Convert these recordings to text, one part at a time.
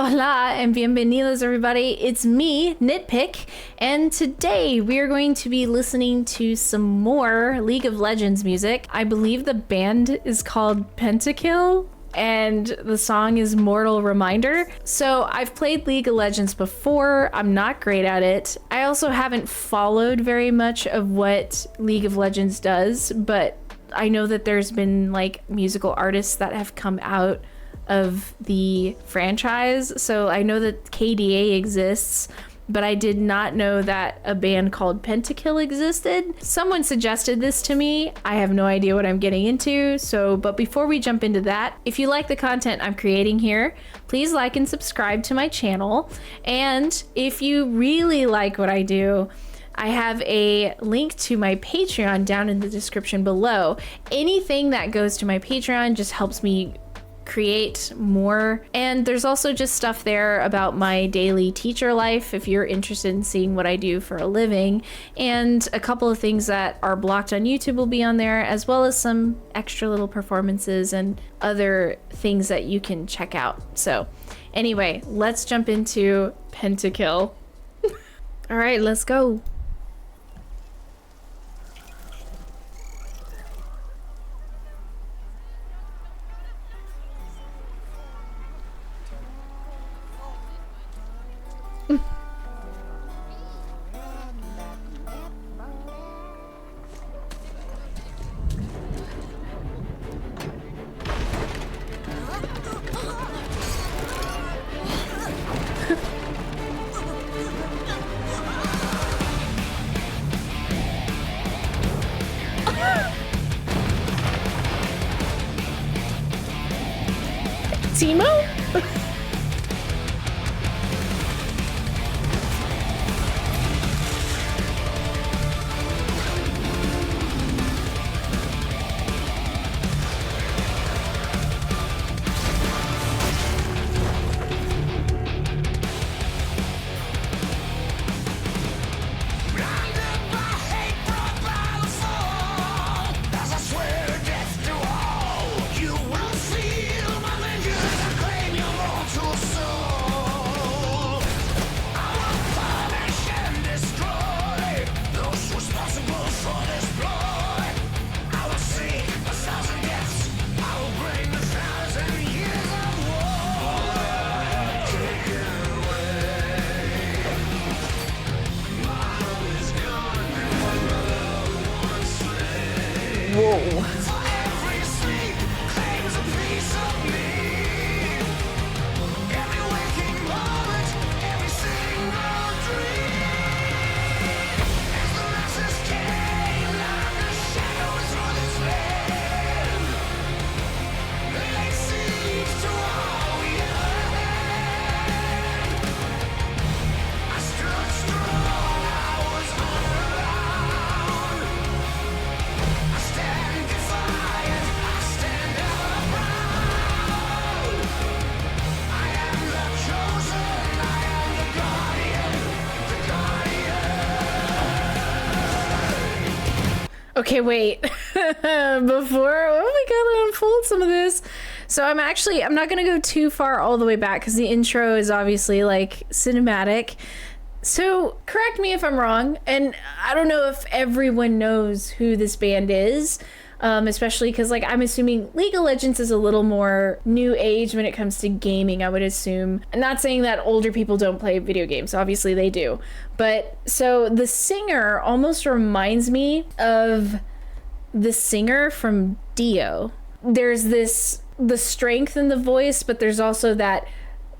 Hola and bienvenidos everybody, it's me, NittPicc, and today we are going to be listening to some more League of Legends music. I believe the band is called Pentakill, and the song is Mortal Reminder. So I've played League of Legends before, I'm not great at it. I also haven't followed very much of what League of Legends does, but I know that there's been like musical artists that have come out of the franchise, so I know that KDA exists, but I did not know that a band called Pentakill existed. Someone suggested this to me. I have no idea what I'm getting into, but before we jump into that, if you like the content I'm creating here, please like and subscribe to my channel. And if you really like what I do, I have a link to my Patreon down in the description below. Anything that goes to my Patreon just helps me create more, and there's also just stuff there about my daily teacher life if you're interested in seeing what I do for a living, and a couple of things that are blocked on YouTube will be on there, as well as some extra little performances and other things that you can check out. So anyway, let's jump into Pentakill. All right, let's go. Timo? Whoa. Okay, wait. Oh my god, I unfold some of this. So I'm not gonna go too far all the way back because the intro is obviously like cinematic. So correct me if I'm wrong, and I don't know if everyone knows who this band is, especially because like I'm assuming League of Legends is a little more new age when it comes to gaming, I would assume. I'm not saying that older people don't play video games, obviously they do. But so the singer almost reminds me of the singer from Dio. There's the strength in the voice, but there's also that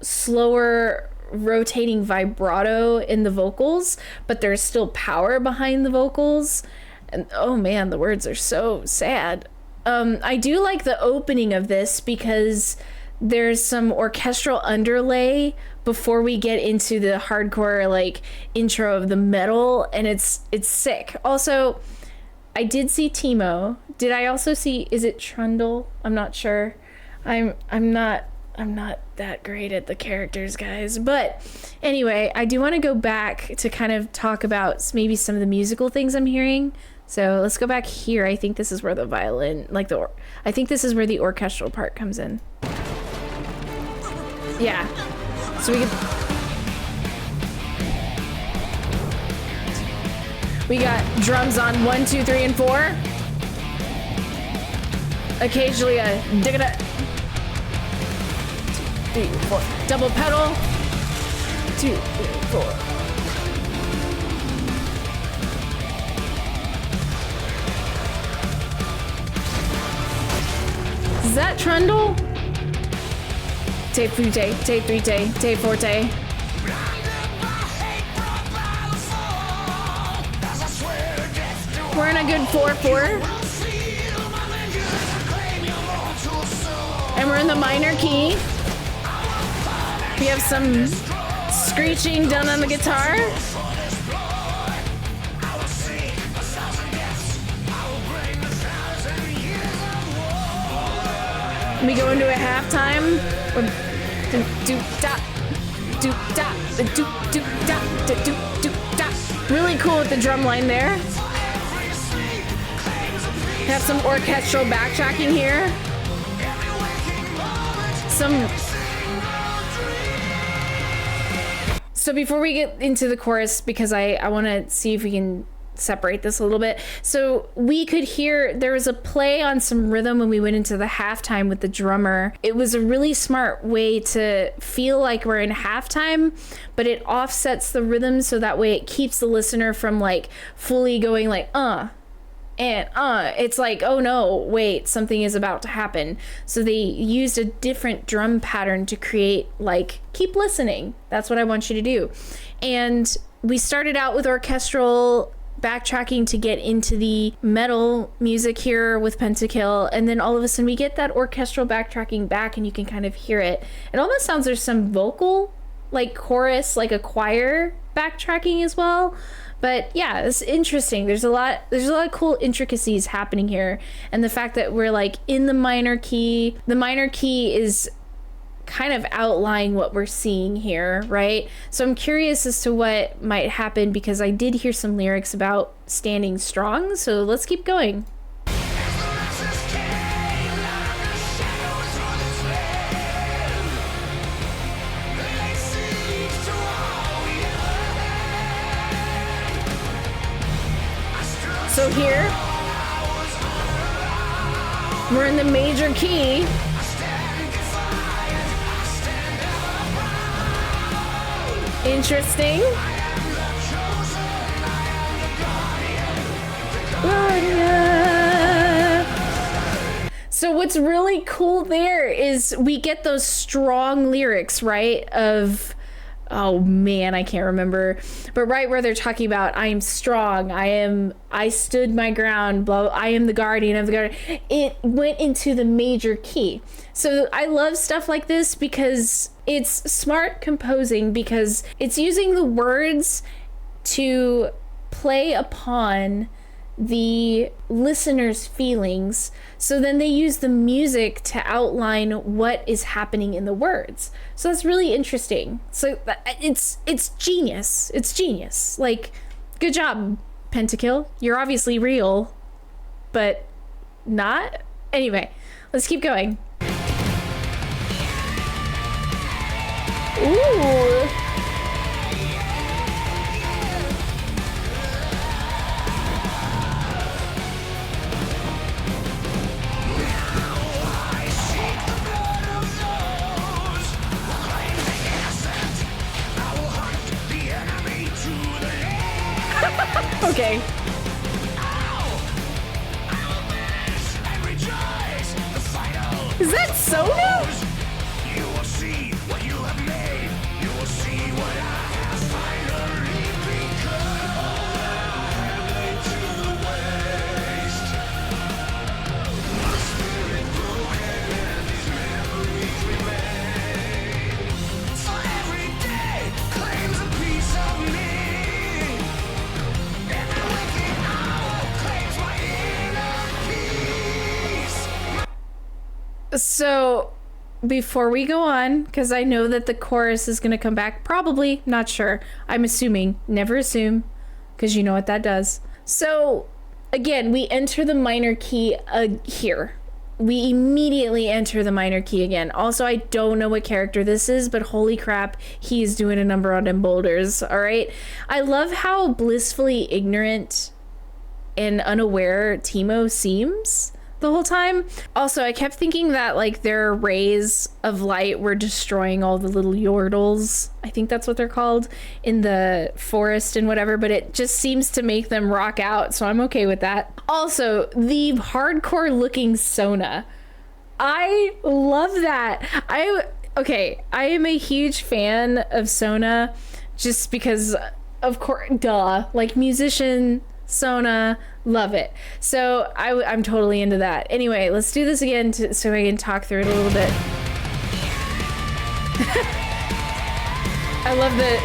slower rotating vibrato in the vocals, but there's still power behind the vocals. And oh man, the words are so sad. I do like the opening of this because there's some orchestral underlay before we get into the hardcore like intro of the metal, and it's sick. Also, I did see Timo. Did I also see, is it Trundle? I'm not sure. I'm not that great at the characters, guys. But anyway, I do want to go back to kind of talk about maybe some of the musical things I'm hearing. So let's go back here. I think this is where the violin, I think this is where the orchestral part comes in. Yeah. So we got drums on 1, 2, 3, and 4. Occasionally a digga-da. 2, 3, 4. Double pedal. 2, 3, 4. Is that Trundle? Te fute, te trite, te forte. We're in a good 4/4. And we're in the minor key. We have some screeching done on the guitar. We go into a halftime. Really cool with the drum line there. Have some orchestral backtracking here. So before we get into the chorus, because I want to see if we can separate this a little bit. So we could hear there was a play on some rhythm when we went into the halftime with the drummer. It was a really smart way to feel like we're in halftime, but it offsets the rhythm so that way it keeps the listener from like fully going like it's like, oh no, wait, something is about to happen. So they used a different drum pattern to create like, keep listening. That's what I want you to do. And we started out with orchestral backtracking to get into the metal music here with Pentakill, and then all of a sudden we get that orchestral backtracking back and you can kind of hear it. It almost sounds there's some vocal, like chorus, like a choir backtracking as well. But yeah, it's interesting. There's a lot of cool intricacies happening here. And the fact that we're like in the minor key is kind of outline what we're seeing here, right? So I'm curious as to what might happen because I did hear some lyrics about standing strong. So let's keep going. So here, we're in the major key. Interesting. So what's really cool there is we get those strong lyrics, right? Of, oh man, I can't remember, but right where they're talking about, I am strong, I stood my ground, blah, I am the guardian of the guardian. It went into the major key. So I love stuff like this because it's smart composing, because it's using the words to play upon the listener's feelings. So then they use the music to outline what is happening in the words. So that's really interesting. So it's genius. It's genius. Like, good job, Pentakill. You're obviously real, but not. Anyway, let's keep going. Ooh. Okay. Is that Sona? You will see what you have made. You will see what I have finally become. To the waste. My spirit broken and these memories remain. For every day claims a piece of me. Every waking hour claims my inner peace. So, before we go on, because I know that the chorus is going to come back, probably, not sure. I'm assuming. Never assume, because you know what that does. So, again, we enter the minor key here. we immediately enter the minor key again. Also, I don't know what character this is, but holy crap, he's doing a number on them boulders, all right? I love how blissfully ignorant and unaware Teemo seems the whole time. Also, I kept thinking that like their rays of light were destroying all the little yordles, I think that's what they're called, in the forest and whatever, but it just seems to make them rock out, so I'm okay with that. Also, the hardcore looking Sona. I love that. I am a huge fan of Sona just because, of course, duh, like musician Sona, love it. So I'm totally into that. Anyway, let's do this again so I can talk through it a little bit. I love that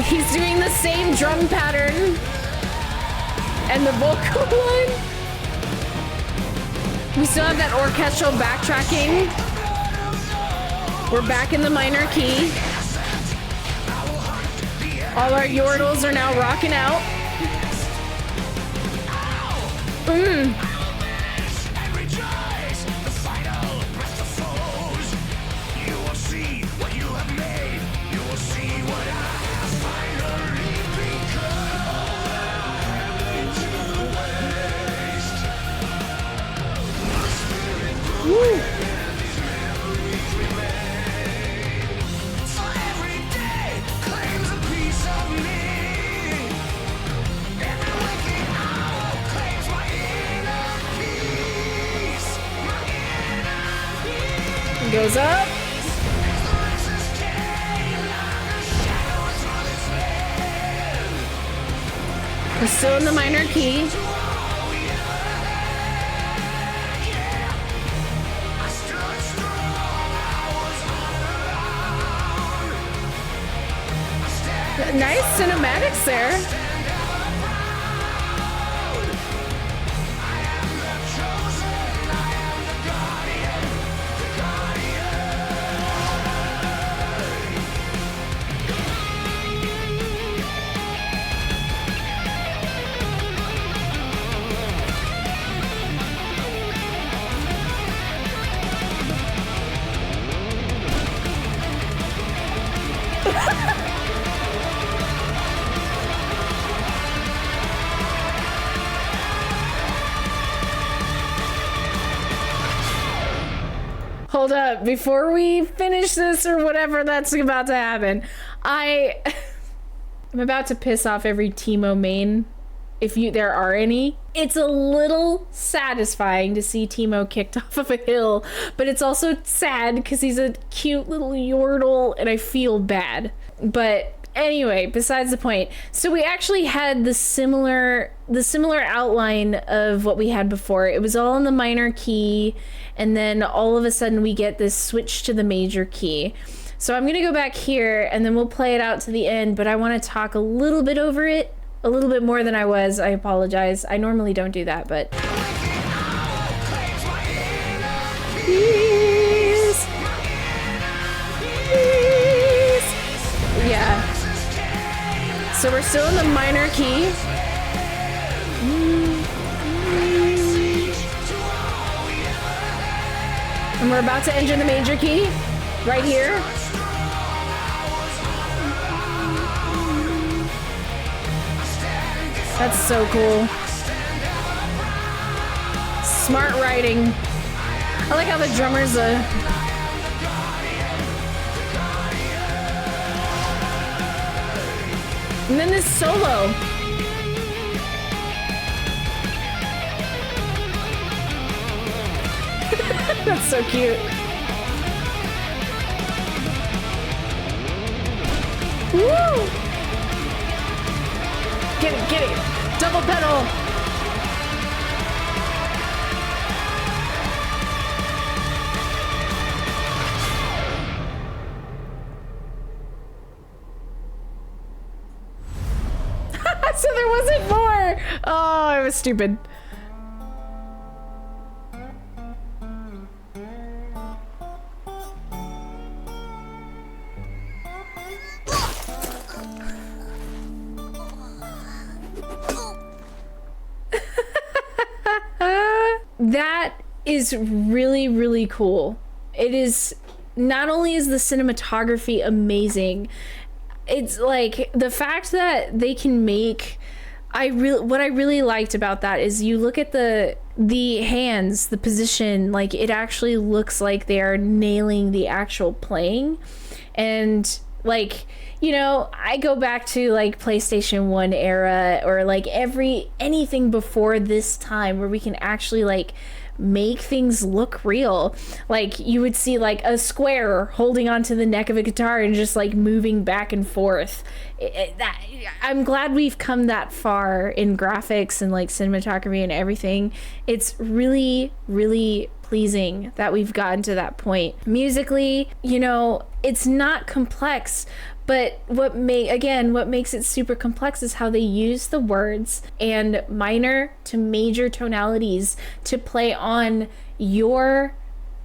he's doing the same drum pattern and the vocal line. We still have that orchestral backtracking. We're back in the minor key. All our yordles are now rocking out. Woo. Goes up. We're still in the minor key. Nice cinematics there. Hold up, before we finish this or whatever that's about to happen, I'm about to piss off every Teemo main, if there are any. It's a little satisfying to see Teemo kicked off of a hill, but it's also sad because he's a cute little yordle and I feel bad. But anyway, besides the point. So we actually had the similar outline of what we had before. It was all in the minor key, and then all of a sudden we get this switch to the major key. So I'm gonna go back here and then we'll play it out to the end, but I want to talk a little bit over it, a little bit more than I was. I apologize. I normally don't do that, but please. Yeah. So we're still in the minor key. And we're about to enter the major key right here. That's so cool. Smart writing. I like how the drummers and then this solo. That's so cute. Woo! Get it. Double pedal. So there wasn't more. Oh, I was stupid. That is really, really cool. It is, not only is the cinematography amazing, it's like the fact that they can make, what I really liked about that is you look at the hands, the position, like it actually looks like they are nailing the actual playing. And like, you know, I go back to like PlayStation 1 era, or like anything before this time where we can actually like make things look real. Like you would see like a square holding onto the neck of a guitar and just like moving back and forth. I'm glad we've come that far in graphics and like cinematography and everything. It's really, really pleasing that we've gotten to that point. Musically, you know, it's not complex, but what makes it super complex is how they use the words and minor to major tonalities to play on your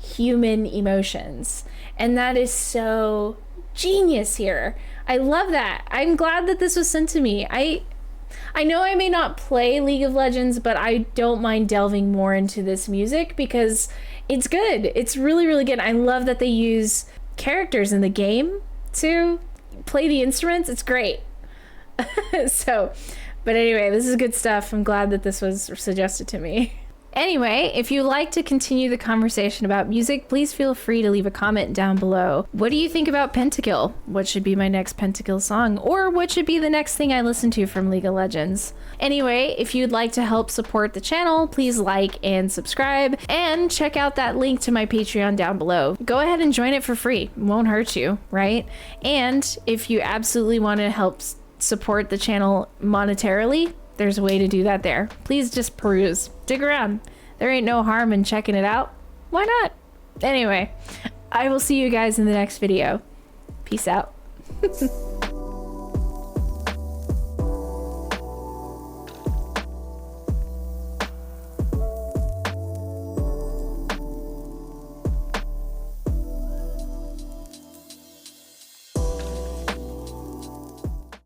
human emotions. And that is so genius here. I love that. I'm glad that this was sent to me. I know I may not play League of Legends, but I don't mind delving more into this music because it's good. It's really, really good. I love that they use characters in the game to play the instruments. It's great. So, but anyway, this is good stuff. I'm glad that this was suggested to me. Anyway, if you'd like to continue the conversation about music, please feel free to leave a comment down below. What do you think about Pentakill? What should be my next Pentakill song? Or what should be the next thing I listen to from League of Legends? Anyway, if you'd like to help support the channel, please like and subscribe, and check out that link to my Patreon down below. Go ahead and join it for free. It won't hurt you, right? And if you absolutely want to help support the channel monetarily, there's a way to do that there. Please just peruse. Dig around. There ain't no harm in checking it out. Why not? Anyway, I will see you guys in the next video. Peace out.